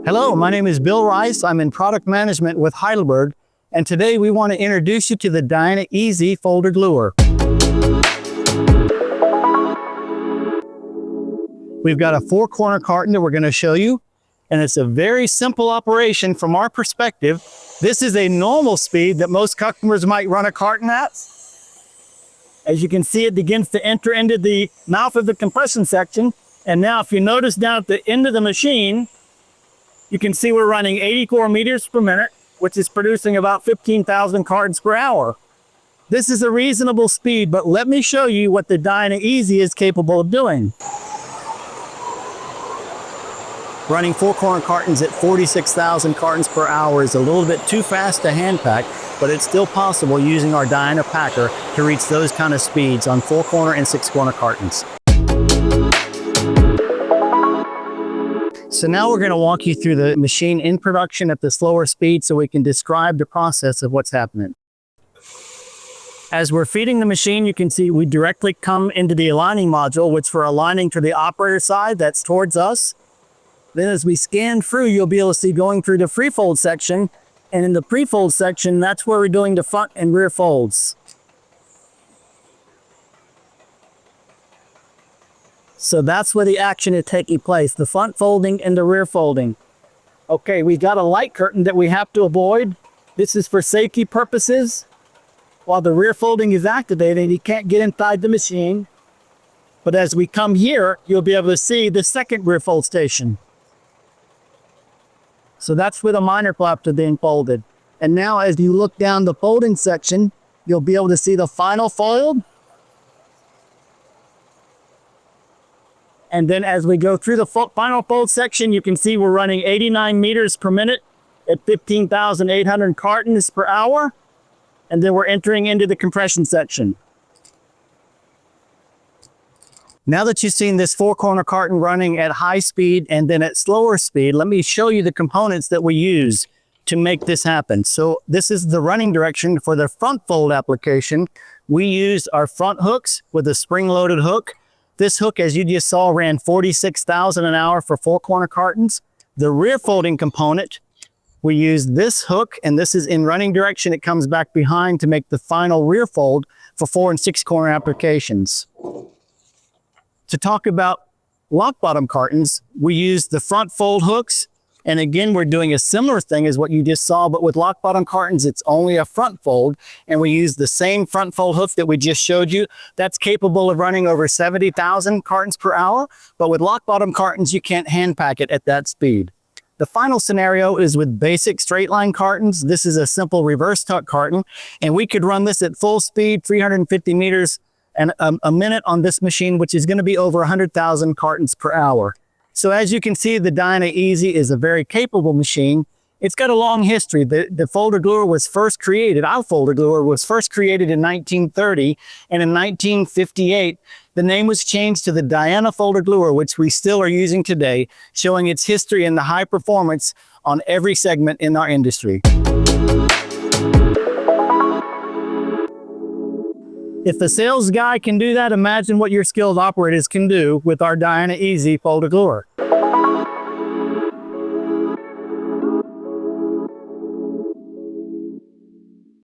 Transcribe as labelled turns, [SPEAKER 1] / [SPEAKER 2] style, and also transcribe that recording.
[SPEAKER 1] Hello, my name is Bill Rice. I'm in product management with Heidelberg, and today we want to introduce you to the Diana Easy Folder Gluer. We've got a 4-corner carton that we're going to show you, and it's a very simple operation from our perspective. This is a normal speed that most customers might run a carton at. As you can see, it begins to enter into the mouth of the compression section. And now if you notice down at the end of the machine, you can see we're running 84 meters per minute, which is producing about 15,000 cartons per hour. This is a reasonable speed, but let me show you what the Diana Easy is capable of doing. Running 4-corner cartons at 46,000 cartons per hour is a little bit too fast to hand pack, but it's still possible using our Diana packer to reach those kind of speeds on 4-corner and 6-corner cartons. So now we're going to walk you through the machine in production at the slower speed so we can describe the process of what's happening. As we're feeding the machine, you can see we directly come into the aligning module, which we're aligning to the operator side, that's towards us. Then as we scan through, you'll be able to see going through the free fold section. And in the pre-fold section, that's where we're doing the front and rear folds. So that's where the action is taking place, the front folding and the rear folding. Okay, we've got a light curtain that we have to avoid. This is for safety purposes. While the rear folding is activated, you can't get inside the machine. But as we come here, you'll be able to see the second rear fold station. So that's where the minor flaps are being folded. And now as you look down the folding section, you'll be able to see the final fold. And then as we go through the final fold section, you can see we're running 89 meters per minute at 15,800 cartons per hour. And then we're entering into the compression section. Now that you've seen this 4-corner carton running at high speed and then at slower speed, let me show you the components that we use to make this happen. So this is the running direction for the front fold application. We use our front hooks with a spring-loaded hook. This hook, as you just saw, ran 46,000 an hour for 4-corner cartons. The rear folding component, we use this hook, and this is in running direction. It comes back behind to make the final rear fold for 4- and 6-corner applications. To talk about lock bottom cartons, we use the front fold hooks. And again, we're doing a similar thing as what you just saw, but with lock bottom cartons, it's only a front fold. And we use the same front fold hook that we just showed you. That's capable of running over 70,000 cartons per hour. But with lock bottom cartons, you can't hand pack it at that speed. The final scenario is with basic straight line cartons. This is a simple reverse tuck carton. And we could run this at full speed, 350 meters and a minute on this machine, which is going to be over 100,000 cartons per hour. So as you can see, the Diana Easy is a very capable machine. It's got a long history. The folder gluer was first created, our folder gluer was first created in 1930, and in 1958, the name was changed to the Diana folder gluer, which we still are using today, showing its history and the high performance on every segment in our industry. If the sales guy can do that, imagine what your skilled operators can do with our Diana Easy folder gluer.